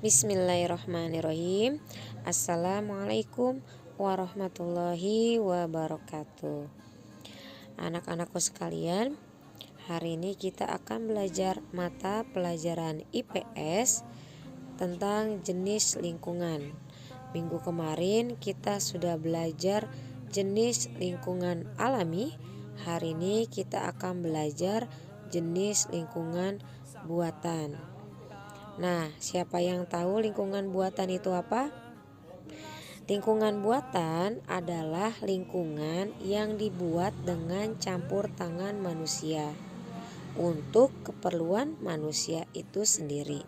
Bismillahirrahmanirrahim. Assalamualaikum warahmatullahi wabarakatuh. Anak-anakku sekalian, hari ini kita akan belajar mata pelajaran IPS tentang jenis lingkungan. Minggu kemarin kita sudah belajar jenis lingkungan alami. Hari ini kita akan belajar jenis lingkungan buatan. Nah, siapa yang tahu lingkungan buatan itu apa? Lingkungan buatan adalah lingkungan yang dibuat dengan campur tangan manusia untuk keperluan manusia itu sendiri.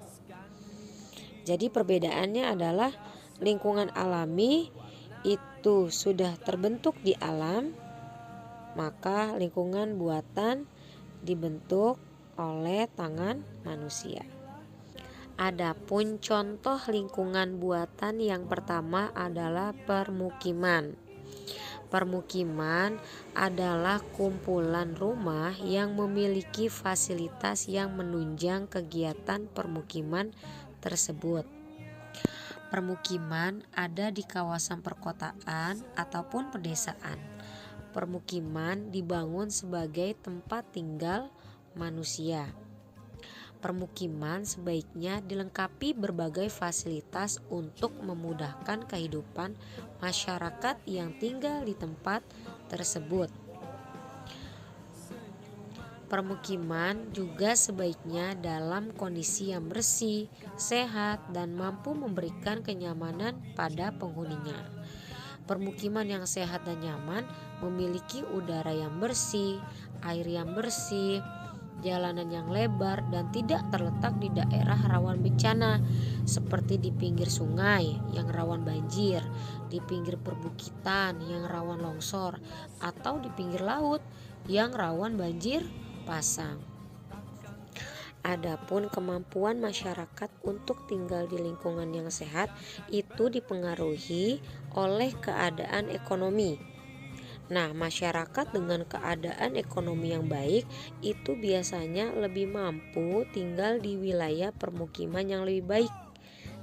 Jadi perbedaannya adalah lingkungan alami itu sudah terbentuk di alam, maka lingkungan buatan dibentuk oleh tangan manusia. Adapun contoh lingkungan buatan yang pertama adalah permukiman. Permukiman adalah kumpulan rumah yang memiliki fasilitas yang menunjang kegiatan permukiman tersebut. Permukiman ada di kawasan perkotaan ataupun pedesaan. Permukiman dibangun sebagai tempat tinggal manusia. Permukiman sebaiknya dilengkapi berbagai fasilitas untuk memudahkan kehidupan masyarakat yang tinggal di tempat tersebut. Permukiman juga sebaiknya dalam kondisi yang bersih, sehat, dan mampu memberikan kenyamanan pada penghuninya. Permukiman yang sehat dan nyaman memiliki udara yang bersih, air yang bersih, jalanan yang lebar, dan tidak terletak di daerah rawan bencana seperti di pinggir sungai yang rawan banjir, di pinggir perbukitan yang rawan longsor, atau di pinggir laut yang rawan banjir pasang. Adapun kemampuan masyarakat untuk tinggal di lingkungan yang sehat itu dipengaruhi oleh keadaan ekonomi. Nah, masyarakat dengan keadaan ekonomi yang baik itu biasanya lebih mampu tinggal di wilayah permukiman yang lebih baik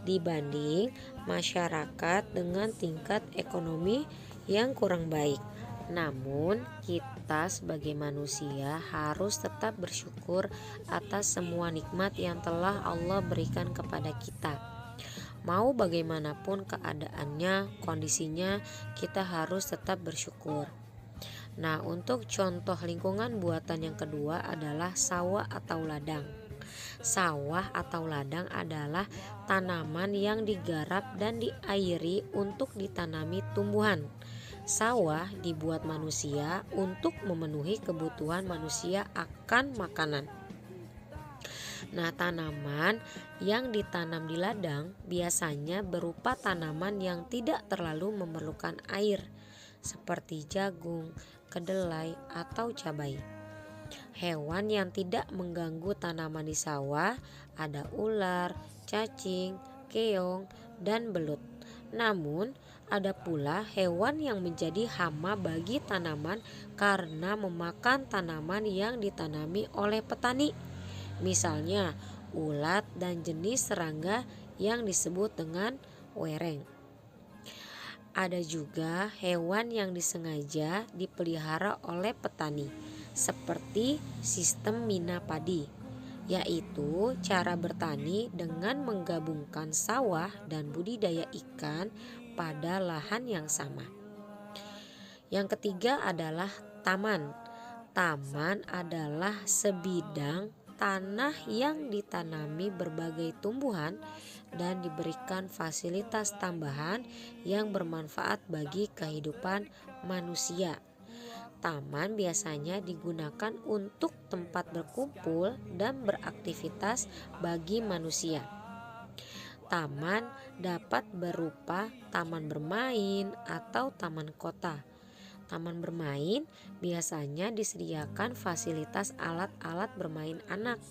dibanding masyarakat dengan tingkat ekonomi yang kurang baik. Namun, kita sebagai manusia harus tetap bersyukur atas semua nikmat yang telah Allah berikan kepada kita. Mau bagaimanapun keadaannya, kondisinya, kita harus tetap bersyukur. Nah, untuk contoh lingkungan buatan yang kedua adalah sawah atau ladang. Sawah atau ladang adalah tanaman yang digarap dan diairi untuk ditanami tumbuhan. Sawah dibuat manusia untuk memenuhi kebutuhan manusia akan makanan. Nah, tanaman yang ditanam di ladang biasanya berupa tanaman yang tidak terlalu memerlukan air, seperti jagung, kedelai, atau cabai. Hewan yang tidak mengganggu tanaman di sawah ada ular, cacing, keong, dan belut. Namun, ada pula hewan yang menjadi hama bagi tanaman karena memakan tanaman yang ditanami oleh petani. Misalnya ulat dan jenis serangga yang disebut dengan wereng. Ada juga hewan yang disengaja dipelihara oleh petani, seperti sistem mina padi, yaitu cara bertani dengan menggabungkan sawah dan budidaya ikan pada lahan yang sama. Yang ketiga adalah taman. Taman adalah sebidang tanah yang ditanami berbagai tumbuhan dan diberikan fasilitas tambahan yang bermanfaat bagi kehidupan manusia. Taman biasanya digunakan untuk tempat berkumpul dan beraktivitas bagi manusia. Taman dapat berupa taman bermain atau taman kota. Taman bermain biasanya disediakan fasilitas alat-alat bermain anak.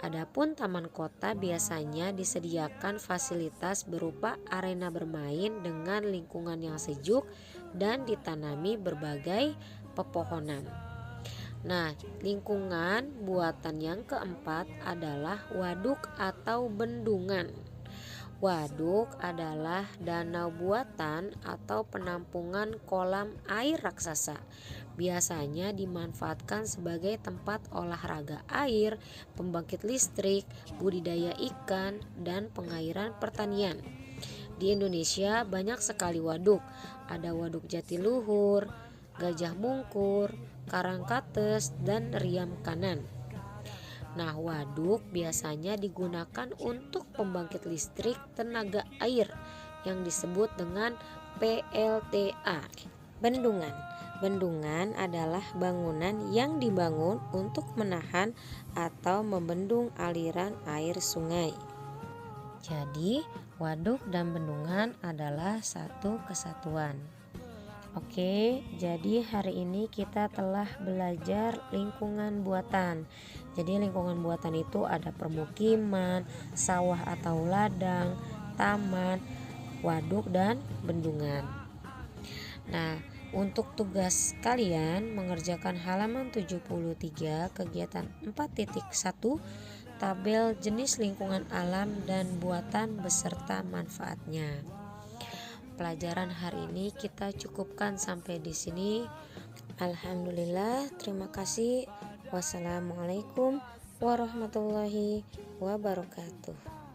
Adapun taman kota biasanya disediakan fasilitas berupa arena bermain dengan lingkungan yang sejuk dan ditanami berbagai pepohonan. Nah, lingkungan buatan yang keempat adalah waduk atau bendungan. Waduk adalah danau buatan atau penampungan kolam air raksasa. Biasanya dimanfaatkan sebagai tempat olahraga air, pembangkit listrik, budidaya ikan, dan pengairan pertanian. Di Indonesia banyak sekali waduk. Ada Waduk Jatiluhur, Gajah Mungkur, Karangkates, dan Riam Kanan. Nah, waduk biasanya digunakan untuk pembangkit listrik tenaga air yang disebut dengan PLTA. Bendungan adalah bangunan yang dibangun untuk menahan atau membendung aliran air sungai. Jadi, waduk dan bendungan adalah satu kesatuan. Oke, jadi hari ini kita telah belajar lingkungan buatan. Jadi lingkungan buatan itu ada permukiman, sawah atau ladang, taman, waduk, dan bendungan. Nah, untuk tugas kalian mengerjakan halaman 73 kegiatan 4.1 tabel jenis lingkungan alam dan buatan beserta manfaatnya. Pelajaran hari ini kita cukupkan sampai di sini. Alhamdulillah, terima kasih. Wassalamualaikum warahmatullahi wabarakatuh.